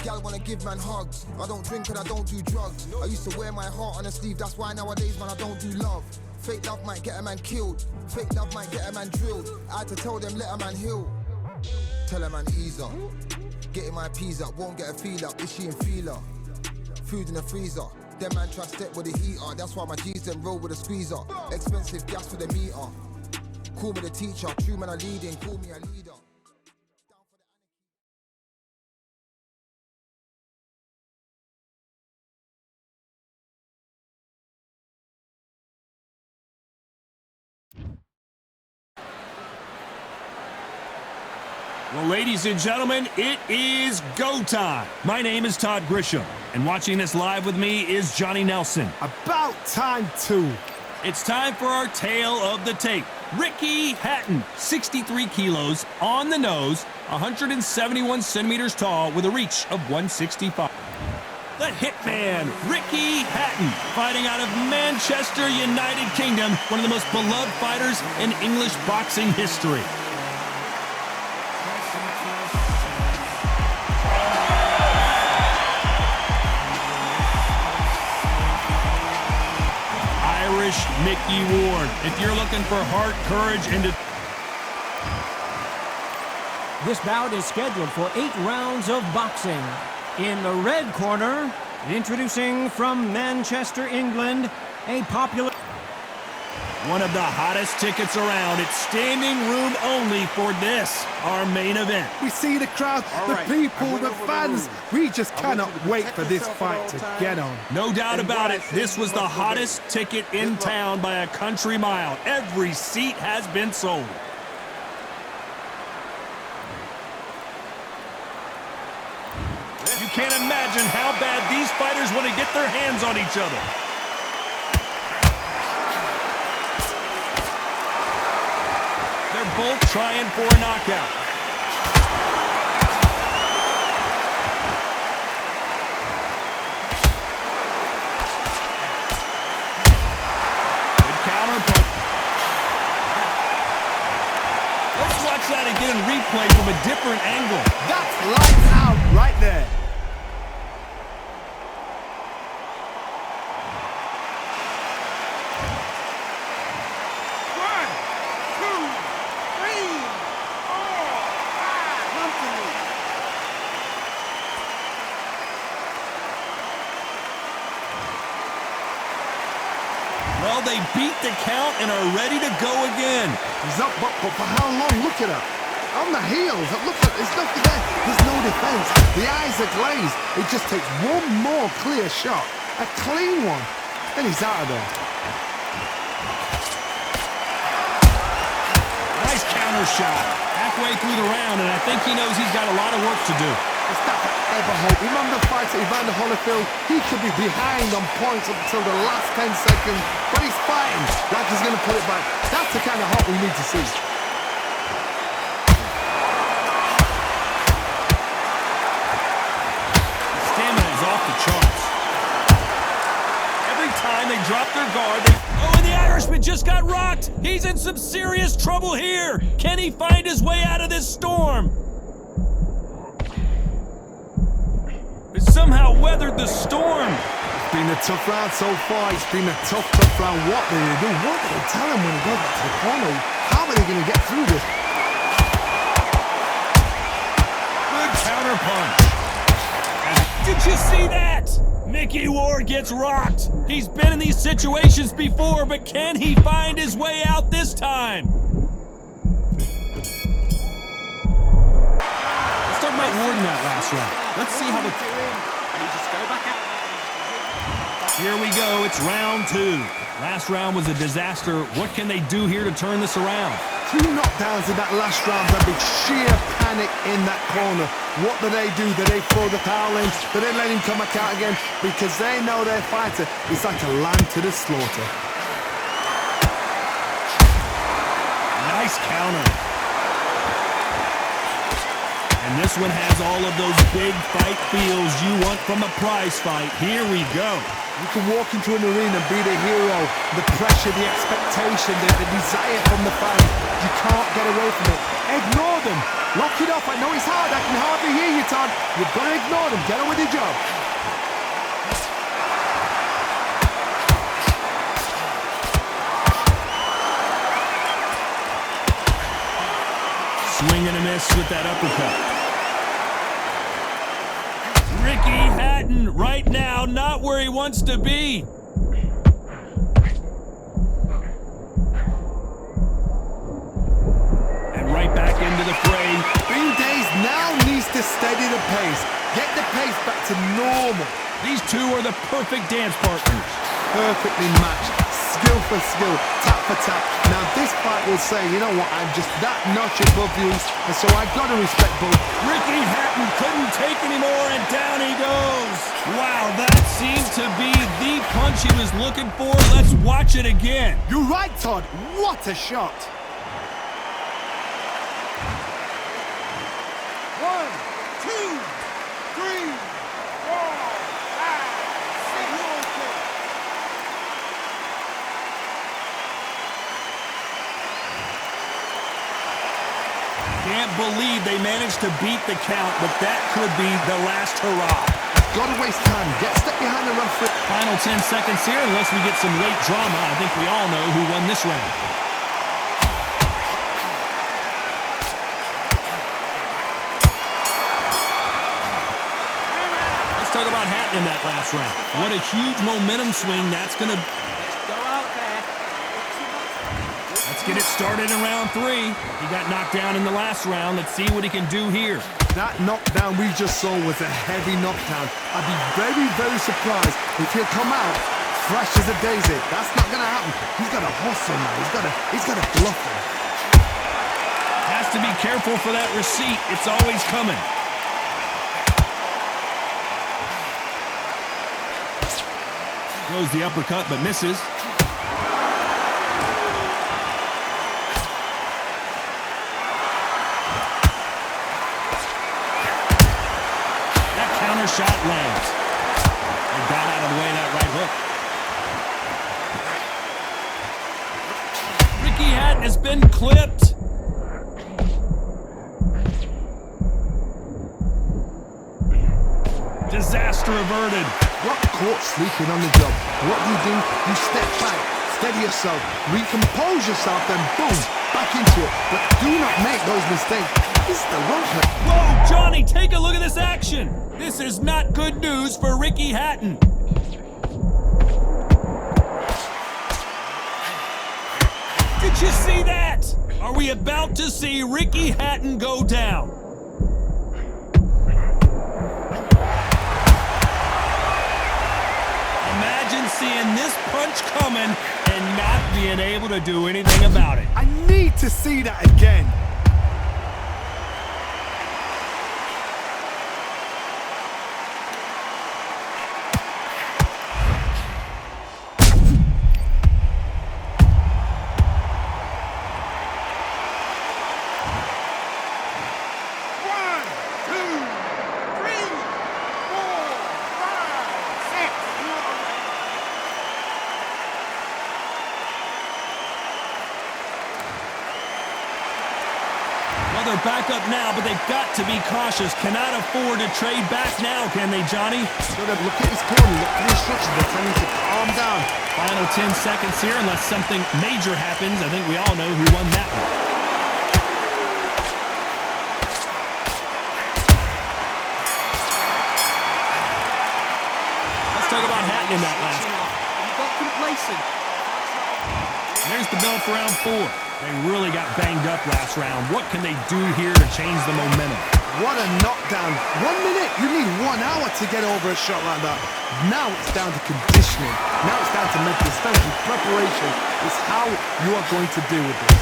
gal wanna give man hugs. I don't drink and I don't do drugs. I used to wear my heart on a sleeve, that's why nowadays, man, I don't do love. Fake love might get a man killed. Fake love might get a man drilled. I had to tell them, let a man heal. Tell a man ease up. Getting my peas up, won't get a feel up. Is she in feeler? Food in the freezer. Them man try to step with the heater. That's why my G's them roll with a squeezer. Expensive gas for the meter. Call me the teacher. True man I leading. Call me a leader. Well, ladies and gentlemen, it is go time. My name is Todd Grisham, and watching this live with me is Johnny Nelson. About time, too. It's time for our tale of the tape. Ricky Hatton, 63 kilos, on the nose, 171 centimeters tall, with a reach of 165. The Hitman, Ricky Hatton, fighting out of Manchester, United Kingdom, one of the most beloved fighters in English boxing history. Irish Mickey Ward. If you're looking for heart, courage, and This bout is scheduled for 8 rounds of boxing. In the red corner, introducing from Manchester, England, a popular... one of the hottest tickets around. It's standing room only for this, our main event. We see the crowd, the people, the fans. We just cannot wait for this fight to get on. No doubt about it, this was the hottest ticket in town by a country mile. Every seat has been sold. You can't imagine how bad these fighters want to get their hands on each other. They're both trying for a knockout. Good counter punch. Let's watch that and get a replay from a different angle. That's lights out right there. Well, they beat the count and are ready to go again. He's up, but for how long? Look at her. On the heels. Look at, there's nothing there. There's no defense. The eyes are glazed. It just takes one more clear shot. A clean one. And he's out of there. Nice counter shot. Halfway through the round, and I think he knows he's got a lot of work to do. It's not ever hope. Remember the fight at Evander Holyfield? He could be behind on points up until the last 10 seconds, but he's fighting like he's going to put it back. That's the kind of hope we need to see. Stamina is off the charts. Every time they drop their guard, they... Oh, and the Irishman just got rocked! He's in some serious trouble here! Can he find his way out of this storm? Somehow weathered the storm. It's been a tough round so far. It's been a tough round. What did they do? What did they tell him when he goes back to the corner? How are they going to get through this? Good counter punch. Did you see that? Mickey Ward gets rocked. He's been in these situations before, but can he find his way out this time? Let's talk about Ward in that last round. Let's see how the... Here we go, it's round 2. Last round was a disaster. What can they do here to turn this around? 2 knockdowns in that last round. There'll be sheer panic in that corner. What do? Do they throw the towel in? Do they let him come back out again? Because they know their fighter is like a lamb to the slaughter. Nice counter. And this one has all of those big fight feels you want from a prize fight. Here we go. You can walk into an arena and be the hero. The pressure, the expectation, the desire from the fans. You can't get away from it. Ignore them. Lock it off. I know it's hard. I can hardly hear you, Todd. You've got to ignore them. Get on with your job. Swing and a miss with that uppercut. Ricky Hatton right now not where he wants to be. And right back into the fray. Days now needs to steady the pace. Get the pace back to normal. These two are the perfect dance partners. Perfectly matched. Skill for skill, tap for tap. Now this fight will say, you know what, I'm just that notch above you, and so I've got to respect both. Ricky Hatton couldn't take anymore, and down he goes. Wow, that seemed to be the punch he was looking for. Let's watch it again. You're right, Todd. What a shot. 1, 2, 3, 4, 5, 6. Can't believe they managed to beat the count, but that could be the last hurrah. Gotta waste time. Get step behind the referee. Final 10 seconds here, unless we get some late drama. I think we all know who won this round. Let's talk about Hatton in that last round. What a huge momentum swing that's going to... Let's get it started in round 3. He got knocked down in the last round. Let's see what he can do here. That knockdown we just saw was a heavy knockdown. I'd be very, very surprised if he'll come out fresh as a daisy. That's not going to happen. He's got to hustle now. He's got to bluff him. Has to be careful for that receipt. It's always coming. Throws the uppercut, but misses. Shot lands. And got out of the way of that right hook. Ricky Hatton has been clipped. Disaster averted. Got caught sleeping on the job. What do? You step back, steady yourself, recompose yourself, then boom, back into it. But do not make those mistakes. This is the rope. Whoa, Johnny, take a look at this action. This is not good news for Ricky Hatton. Did you see that? Are we about to see Ricky Hatton go down? Imagine seeing this punch coming and not being able to do anything about it. I need to see that again. They're back up now, but they've got to be cautious. Cannot afford to trade back now, can they, Johnny? So they look at his corner, look at the instructions. They're telling him to calm down. Final 10 seconds here, unless something major happens. I think we all know who won that one. Let's talk about Hatton in that last one. He got complacent. There's the bell for round 4. They really got banged up last round. What can they do here to change the momentum? What a knockdown. 1 minute. You need 1 hour to get over a shot like that. Now it's down to conditioning. Now it's down to mental strength and preparation. Is how you are going to deal with this.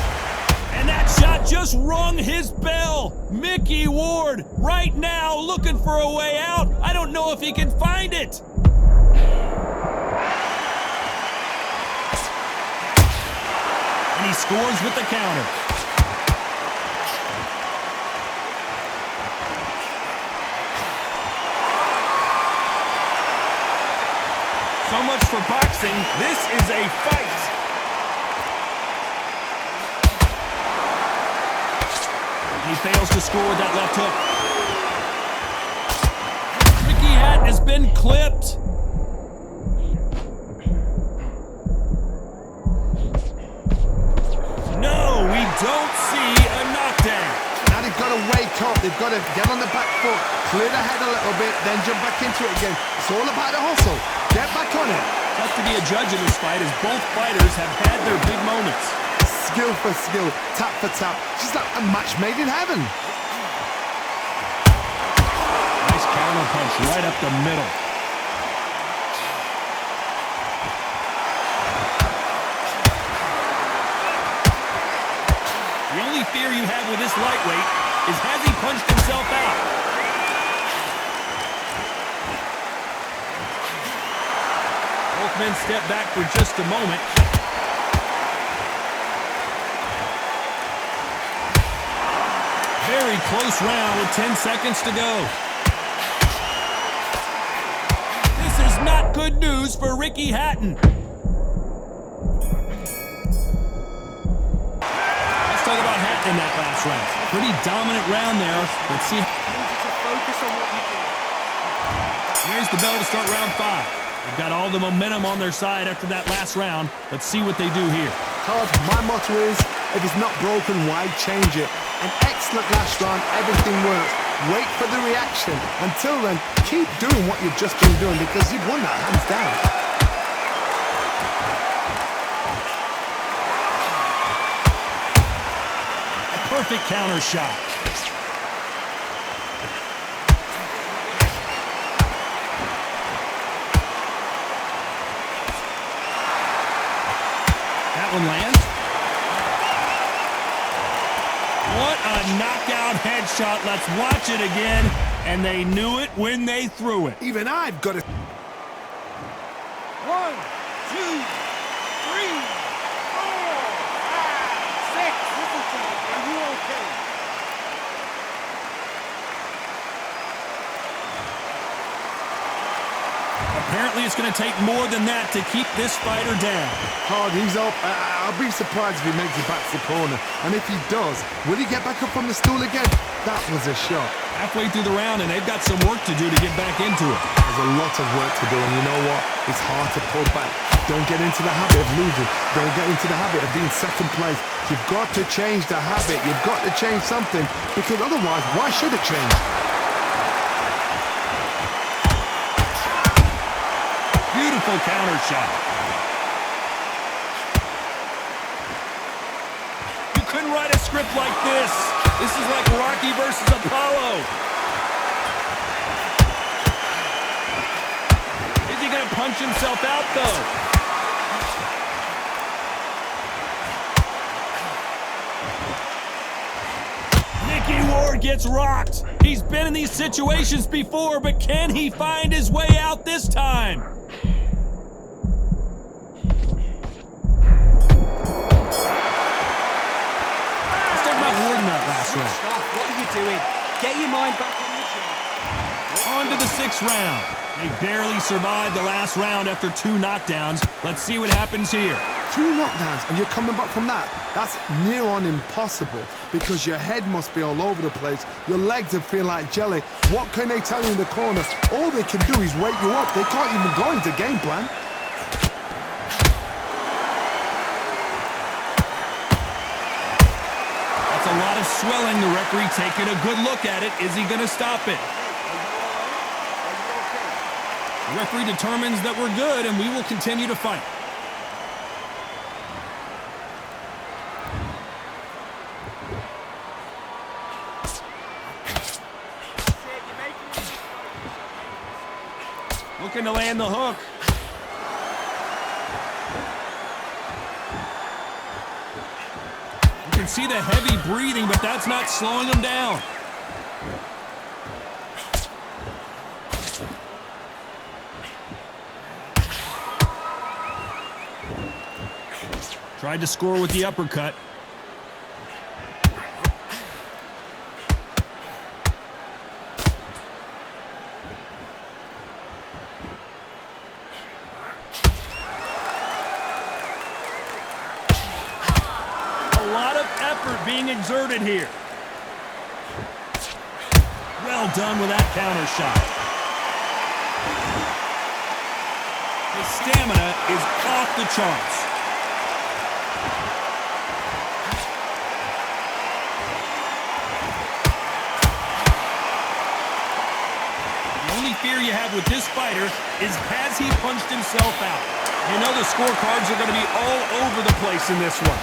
And that shot just rung his bell. Mickey Ward right now looking for a way out. I don't know if he can find it. And he scores with the counter. So much for boxing. This is a fight. He fails to score with that left hook. Ricky Hatton has been clipped. No, we don't see a knockdown. Now they've got to wake up. They've got to get on the back foot, clear the head a little bit, then jump back into it again. It's all about the hustle. Get back on it. Tough to be a judge in this fight as both fighters have had their big moments. Skill for skill, tap for tap. Just like a match made in heaven. Nice counter punch right up the middle. The only fear you have with this lightweight is has he punched himself out? Both men step back for just a moment. Very close round with 10 seconds to go. This is not good news for Ricky Hatton. Let's talk about Hatton in that last round. Pretty dominant round there. Let's see. Here's the bell to start round 5. They've got all the momentum on their side after that last round. Let's see what they do here. Todd, my motto is, if it's not broken, why change it? An excellent last round, everything works. Wait for the reaction. Until then, keep doing what you've just been doing because you've won that hands down. A perfect counter shot. That one lands. What a knockout headshot. Let's watch it again. And they knew it when they threw it. Even I've got to... 1, 2, 3, 4, 5, 6. Are you okay? Apparently it's going to take more than that to keep this fighter down. Hard, he's up. I'll be surprised if he makes it back to the corner. And if he does, will he get back up from the stool again? That was a shot. Halfway through the round, and they've got some work to do to get back into it. There's a lot of work to do, and you know what? It's hard to pull back. Don't get into the habit of losing. Don't get into the habit of being second place. You've got to change the habit. You've got to change something, because otherwise, why should it change? Beautiful counter shot. You couldn't write a script like this. This is like Rocky versus Apollo. Is he going to punch himself out, though? Mickey Ward gets rocked. He's been in these situations before, but can he find his way out this time? Stop. What are you doing? Get your mind back on the show. On to the 6th round. They barely survived the last round after 2 knockdowns. Let's see what happens here. 2 knockdowns, and you're coming back from that. That's near on impossible, because your head must be all over the place. Your legs would feel like jelly. What can they tell you in the corner? All they can do is wake you up. They can't even go into game plan. A lot of swelling. The referee taking a good look at it. Is he going to stop it? The referee determines that we're good, and we will continue to fight. Looking to land the hook. You can see the heavy breathing, but that's not slowing him down. Tried to score with the uppercut. A lot of effort being exerted here. Well done with that counter shot. His stamina is off the charts. The only fear you have with this fighter is, has he punched himself out? You know the scorecards are going to be all over the place in this one.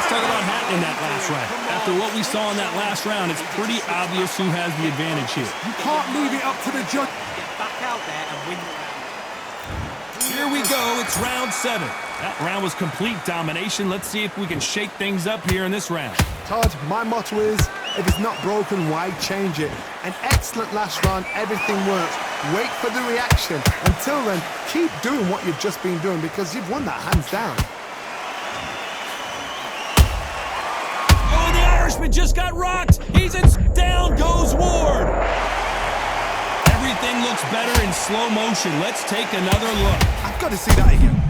Let's talk about Hatton in that last round. After what we saw in that last round, it's pretty obvious who has the advantage here. You can't leave it up to the judge. Get back out there and win. Here we go, it's round 7. That round was complete domination. Let's see if we can shake things up here in this round. Todd, my motto is, if it's not broken, why change it? An excellent last round, everything works. Wait for the reaction. Until then, keep doing what you've just been doing because you've won that hands down. Oh, the Irishman just got rocked. He's in. Down goes Ward. Everything looks better in slow motion. Let's take another look. I've got to see that again.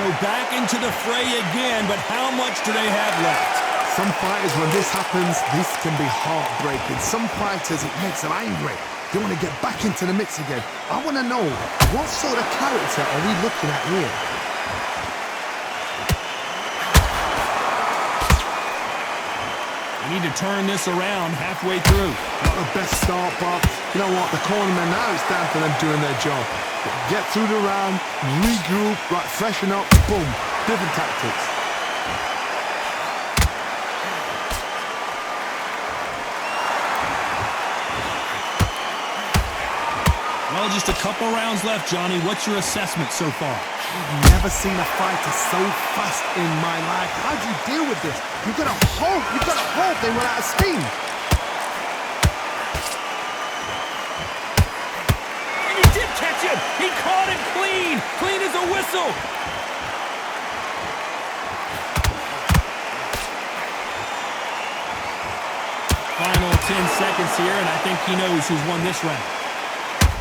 So back into the fray again, but how much do they have left? Some fighters, when this happens, this can be heartbreaking. Some fighters, it makes them angry. They want to get back into the mix again. I want to know, what sort of character are we looking at here? We need to turn this around halfway through. Not the best start, but you know what? The cornermen, now it's down to them doing their job. Get through the round, regroup, right, freshen up, boom. Different tactics. Well, just a couple rounds left, Johnny. What's your assessment so far? I've never seen a fighter so fast in my life. How do you deal with this? You've got to hope they run out of steam. And he did catch him! He caught him clean! Clean as a whistle! Final 10 seconds here, and I think he knows who's won this round.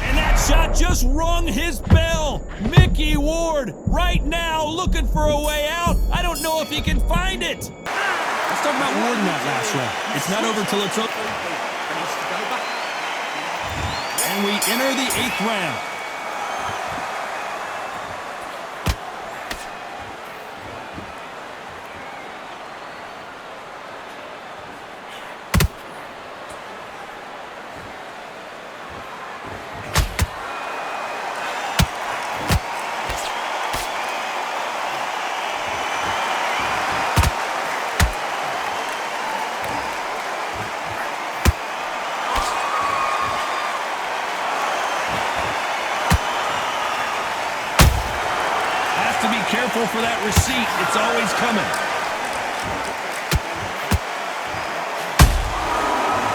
And that shot just rung his bell! Mickey Ward, right now, looking for a way out. I don't know if he can find it. Let's talk about Ward in that last round. It's not over till it's over. And we enter the 8th round. To be careful for that receipt. It's always coming.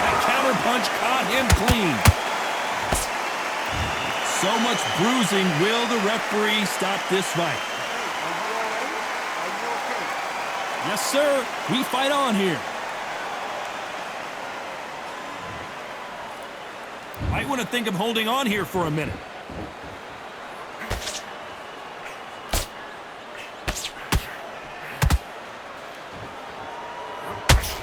That counter punch caught him clean. So much bruising. Will the referee stop this fight? Yes, sir. We fight on here. Might want to think of holding on here for a minute.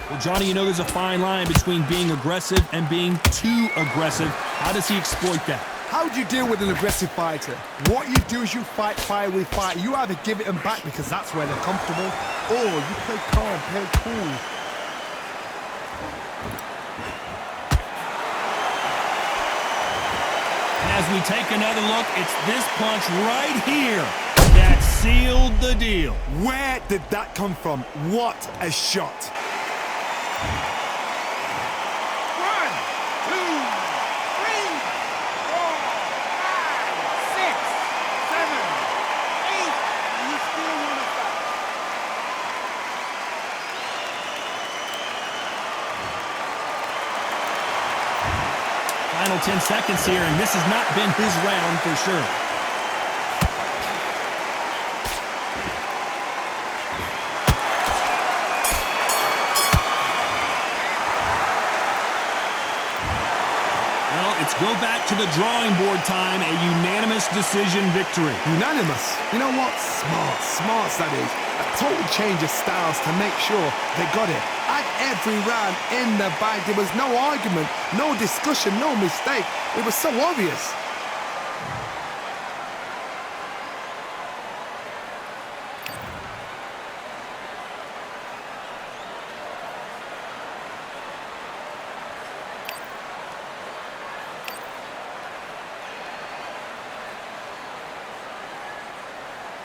Well, Johnny, you know there's a fine line between being aggressive and being too aggressive. How does he exploit that? How do you deal with an aggressive fighter? What you do is you fight fire with fire. You either give it them back because that's where they're comfortable, or you play calm, play cool. And as we take another look, it's this punch right here that sealed the deal. Where did that come from? What a shot. 1, 2, 3, 4, 5, 6, 7, 8. You Final 10 seconds here, and this has not been his round for sure. Well, it's go back to the drawing board time, a unanimous decision victory. Unanimous. You know what? Smarts that is. A total change of styles to make sure they got it. At every round in the bag, there was no argument, no discussion, no mistake. It was so obvious.